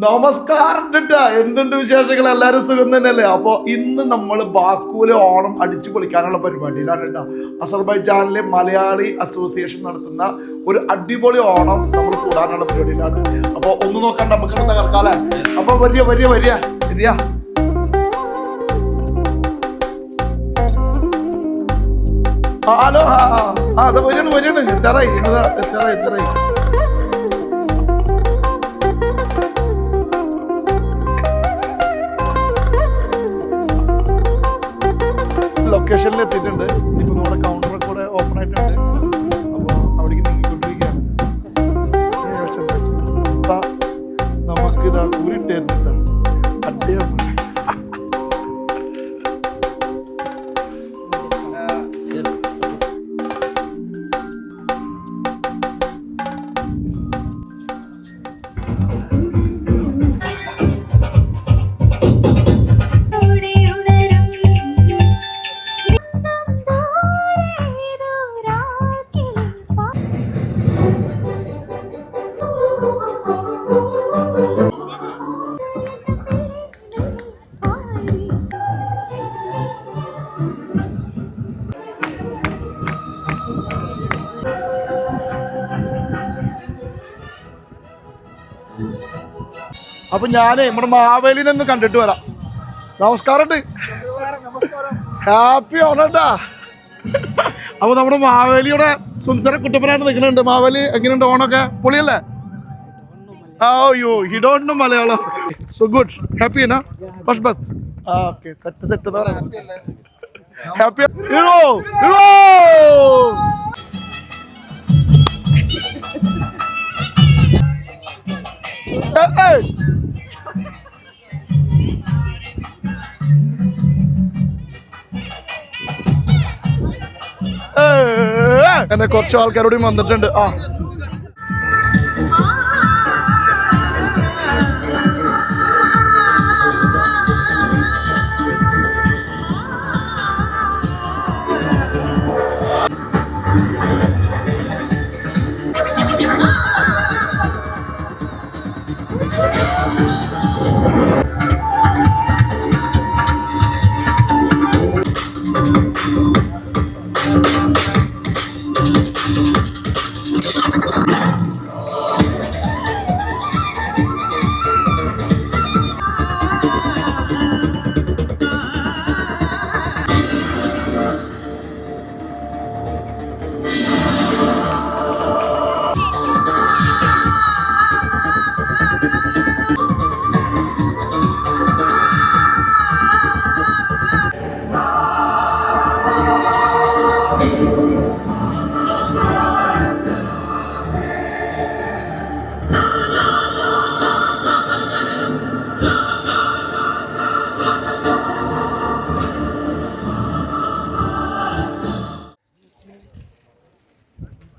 നമസ്കാരം ട്ടാ. എന്തുണ്ട് വിശേഷങ്ങൾ? എല്ലാവരും സുഖം തന്നെയല്ലേ? അപ്പോൾ ഇന്ന് നമ്മൾ ബാക്കുവിലെ ഓണം അടിച്ചു പൊളിക്കാനുള്ള പരിപാടിയിലാണ് കേട്ടോ. അസർബൈജാനിലെ മലയാളി അസോസിയേഷൻ നടത്തുന്ന ഒരു അടിപൊളി ഓണം നമ്മൾ കൂടാനുള്ള പരിപാടിയിലാണ്. അപ്പോൾ ഒന്ന് നോക്കണ്ട, നമുക്ക് തകർക്കാലേ. അപ്പൊ വരിക വരിക വരിക വരിക. ഹലോ, അതെ വരികയാണ് വരികയാണ്. എത്തറായി എത്തറായി എത്തറായി. ലൊക്കേഷനിൽ എത്തിയിട്ടുണ്ട്. ഇനിയിപ്പോൾ നമ്മുടെ കൗണ്ടറൊക്കെ കൂടെ ഓപ്പൺ ആയിട്ടുണ്ട്. അപ്പോൾ അവിടേക്ക് നീങ്ങിക്കൊണ്ടിരിക്കുകയാണ്. നമുക്കിതാ കൂരിട്ടായിരുന്നു അടിയാണ്. അപ്പൊ ഞാനേ നമ്മുടെ മാവേലിനെ ഒന്ന് കണ്ടിട്ട് വരാം. നമസ്കാരം, ഹാപ്പി ഓണട്ടാ. അപ്പൊ നമ്മുടെ മാവേലിയുടെ സുന്ദര കുട്ടപ്പനായിട്ട് നിൽക്കുന്നുണ്ട്. മാവേലി എങ്ങനെയുണ്ട്? ഓണൊക്കെ പൊളിയല്ലേ? അയ്യോ, he don't know Malayalam. So good. Happy ആണ്? Bus bus. Okay, set set happy. Hero hero. എന്നെ കുറച്ച് ആൾക്കാരോടും വന്നിട്ടുണ്ട്.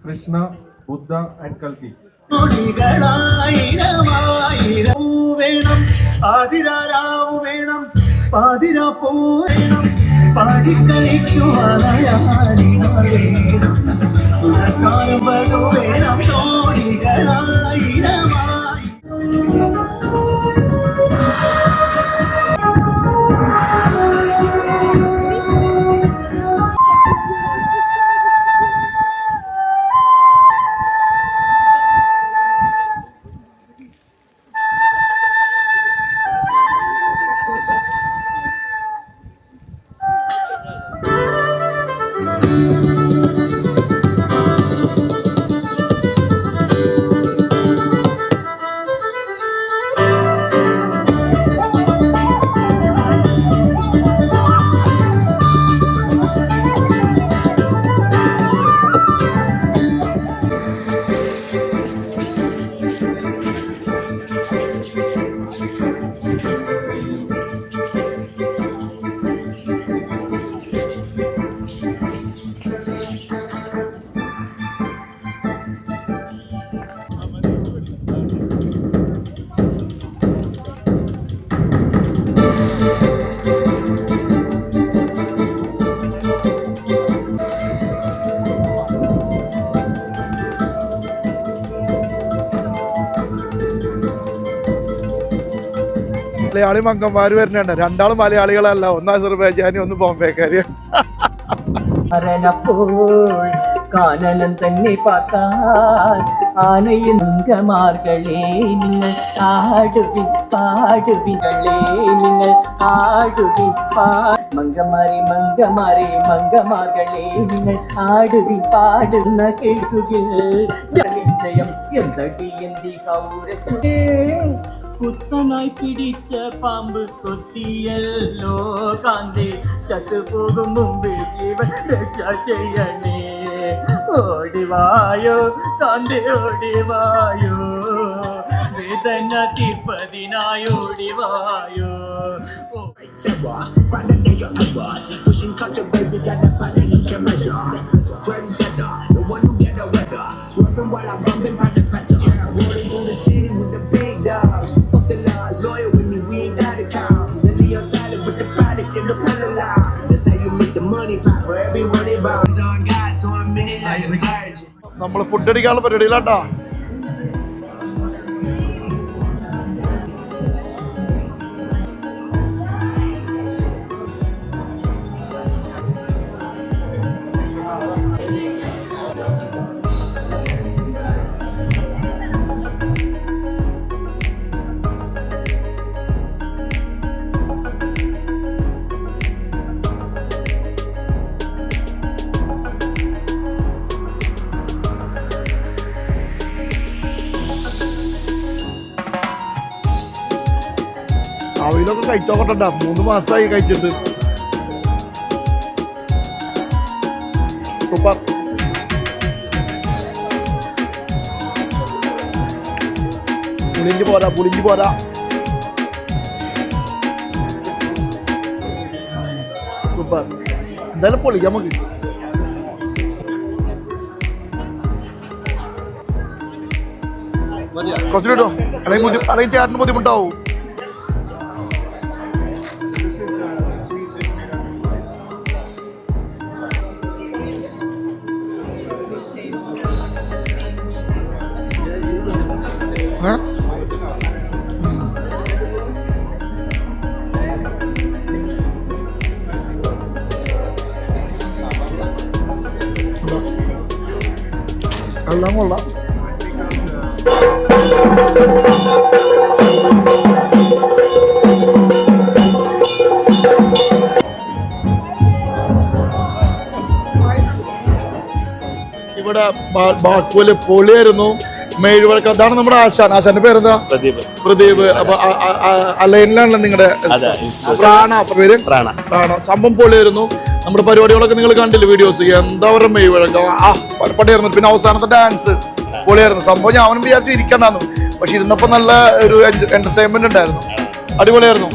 കൃഷ്ണ, ബുദ്ധ ആൻഡ് കൽക്കി. വേണം, ആതിരാരാവ് വേണം, പാതിരാപ്പൂ വേണം, പാടിക്കളിക്കുവാനും വേണം, ജോഡികളായിരമായി. മലയാളി മങ്കന്മാര് വരുന്നുണ്ട്. രണ്ടാളും മലയാളികളല്ല, ഒന്ന് അസർബൈജാനി ഒന്ന് ബോംബേക്കാരി. കാനനം തന്നെ பார்த்தால் ஆனையின் மங்கமார்களே നിങ്ങൾ ആടുവിൻ പാടുവികളേ നിങ്ങൾ ആടുവിൻ മങ്കമാരെ മങ്കമാരെ മങ്കമാകളെ നിങ്ങൾ ആടുവിൻ പാടുന്ന കേൾക്കുകിൽ നിശ്ചയം എന്തടി എന്തി കൗരച്ചേ കുത്തനായി പിടിച്ച പാമ്പ് കൊത്തിയല്ലോ കാന്തേ ചത്തുപോകും മുമ്പ് ജീവൻ രക്ഷ ചെയ്യണേ ഓടിവായോ കാന്തേ ഓടിവായോ വേദന തീർപ്പതിനായി ഓടിവായോ നമ്മള് ഫുഡ് അടിക്കാനുള്ള പരിപാടിയിലാട്ടാ. അവയിലൊക്കെ കഴിച്ചോക്കട്ട, 3 മാസമായി കഴിച്ചിട്ട്. സൂപ്പർ. പുളിഞ്ചി പോരാ, പുളിഞ്ചി പോരാ. സൂപ്പർ. എന്തായാലും പൊളിക്കാം നമുക്ക്. കുറച്ചു കിട്ടോ, അല്ലെങ്കിൽ ചേട്ടന് ബുദ്ധിമുട്ടാവും. എല്ലാം കൊള്ളാം. ഇവിടെ ബാക്കുവില് പൊളിയായിരുന്നു. മെഴുവഴക്കം. അതാണ് നമ്മുടെ ആശാൻ. ആശാന്റെ പേരെന്താ? പ്രദീപ്. അപ്പൊ ലൈനിലാണല്ലോ നിങ്ങളുടെ പേര്? പ്രാണ. സംഭവം പൊളിയായിരുന്നു. നമ്മുടെ പരിപാടികളൊക്കെ നിങ്ങൾ കണ്ടില്ല വീഡിയോസ്. എന്താ പറയുക മെഴുവഴക്കം. പടപടയായിരുന്നു. പിന്നെ അവസാനത്തെ ഡാൻസ് പൊളിയായിരുന്നു. സംഭവം ഞാൻ അവനും വിചാരിച്ചു ഇരിക്കണ്ടായിരുന്നു, പക്ഷെ ഇരുന്നപ്പോ നല്ല ഒരു എന്റർടൈൻമെന്റ് ഉണ്ടായിരുന്നു. അടിപൊളിയായിരുന്നു.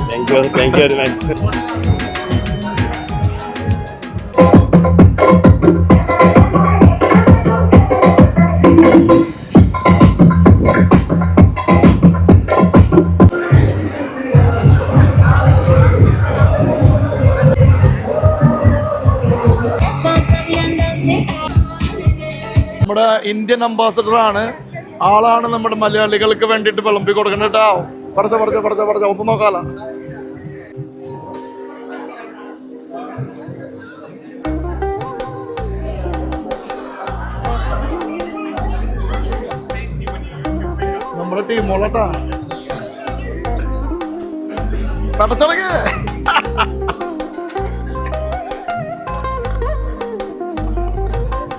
നമ്മുടെ ഇന്ത്യൻ അംബാസഡർ ആണ്, ആളാണ് നമ്മുടെ മലയാളികൾക്ക് വേണ്ടിയിട്ട് വിളമ്പി കൊടുക്കണം കേട്ടോ. പഠിച്ച ഒന്നും നോക്കാല. നമ്മുടെ ടീമോളട്ടാ പടച്ചടങ്ങ്.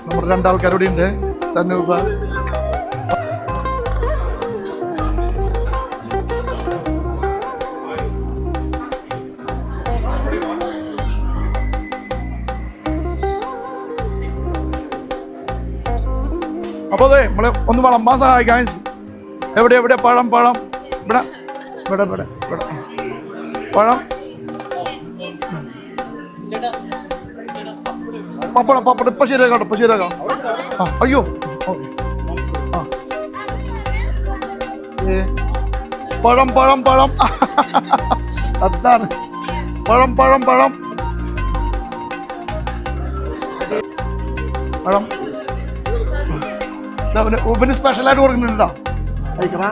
നമ്മുടെ 2 ആൾക്കാരോടെ ഉണ്ട്. സനൂപ, അപ്പൊ അതെ നമ്മളെ ഒന്ന് വിളമ്പാൻ സഹായിക്കാൻ. എവിടെ പഴം ഇവിടെ പഴം, പപ്പടം ഇപ്പൊ ശരിയാക്കാം. അയ്യോ പഴം അതാണ് പഴം. ഉപന് സ്പെഷ്യലായിട്ട് കൊടുക്കുന്നുണ്ടോ? കഴിക്കണ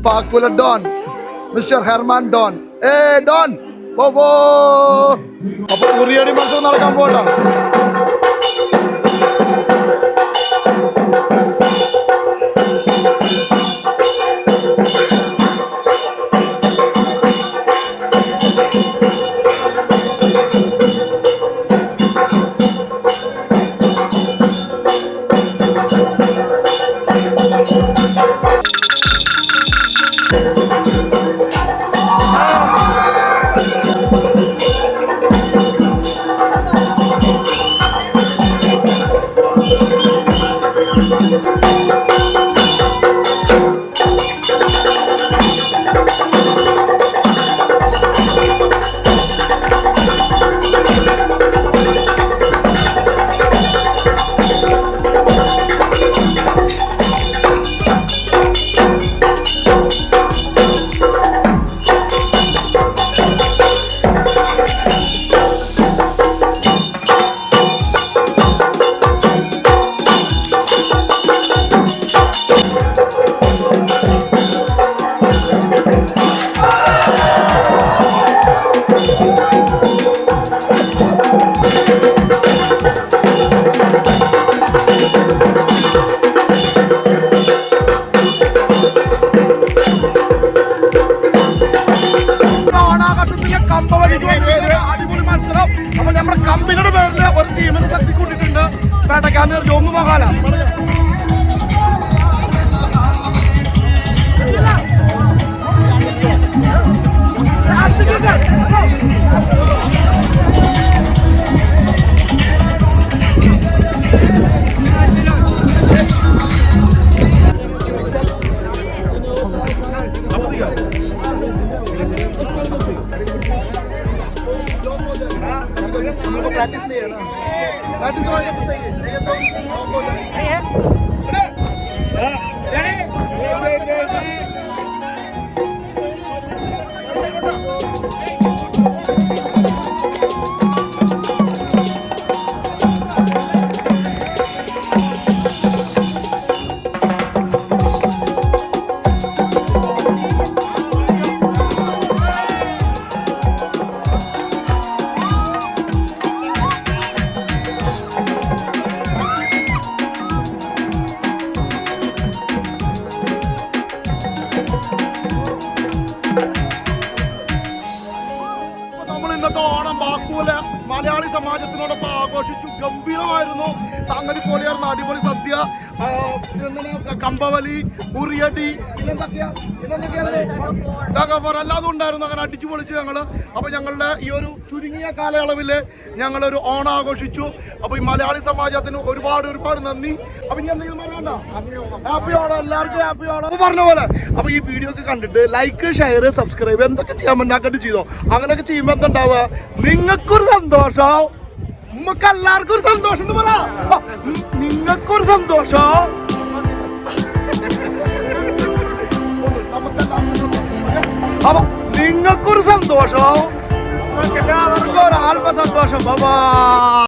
ബാക്കുല don, mister Herman don. Don പോ. അപ്പൊ ഉറിയടി മത്സരം നടക്കാൻ പോകണ്ട. അടിപൊളി മത്സരം. അപ്പൊ നമ്മുടെ കമ്പനിയുടെ പേരില് ഒരു ടീമിനെ സെലക്ട് കൂട്ടിയിട്ടുണ്ട്. പേട്ടക്കാരന് ജോമു മഹാല. ഇന്നത്തെ ഓണം ബാക്കുല മലയാളി സമാജത്തിനോടൊപ്പം ആഘോഷിച്ചു. ഗംഭീരമായിരുന്നു. സംഗതി പൊളിയായിരുന്നു. അടിപൊളി സദ്യ, കമ്പവലി, ഉറിയടി, എല്ലാതും ഉണ്ടായിരുന്നു. അങ്ങനെ അടിച്ചു പൊളിച്ചു ഞങ്ങള്. അപ്പൊ ഞങ്ങളുടെ ഈ ഒരു ചുരുങ്ങിയ കാലയളവില് ഞങ്ങളൊരു ഓണം ആഘോഷിച്ചു. അപ്പൊ ഈ മലയാളി സമാജത്തിന് ഒരുപാട് നന്ദി. അപ്പൊ ഇനി എന്തെങ്കിലും പറയണ്ട? ഹാപ്പി ഓണം, എല്ലാവർക്കും ഹാപ്പി ഓണം. അപ്പൊ പറഞ്ഞ പോലെ അപ്പൊ ഈ വീഡിയോ ഒക്കെ കണ്ടിട്ട് ലൈക്ക്, ഷെയർ, സബ്സ്ക്രൈബ് എന്തൊക്കെ ചെയ്യാൻ പറ്റാക്കട്ട് ചെയ്തോ. അങ്ങനെയൊക്കെ ചെയ്യുമ്പോ എന്തുണ്ടാവുക? നിങ്ങൾക്കൊരു സന്തോഷം, നമുക്ക് എല്ലാവർക്കും ഒരു സന്തോഷം എന്ന് പറ. നിങ്ങൾക്കൊരു സന്തോഷം, അപ്പൊ നിങ്ങൾക്കൊരു സന്തോഷം, എല്ലാവർക്കും ഒരു ആത്മസന്തോഷം.